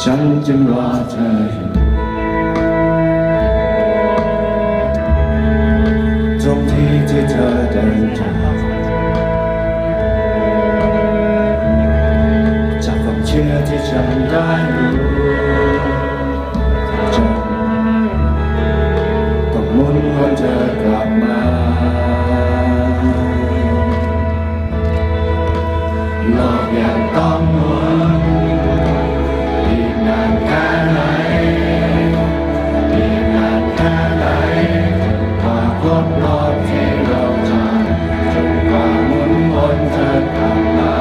ฉันจึงรอเธออยู่ตรงที่เธอเดินจากความเชื่อที่ฉันได้รู้จะต้องหมุนวนเธอกลับมาโลกยังต้องหมุนอีกนานแค่ไหนอีกนานแค่ไหนกว่าครบรอบที่เราทำจนกว่าหมุนวนเธอกลับมา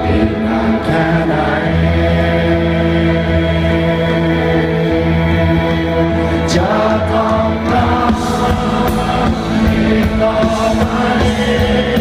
อีกนานแค่ไหนจะต้องรออีกต่อไป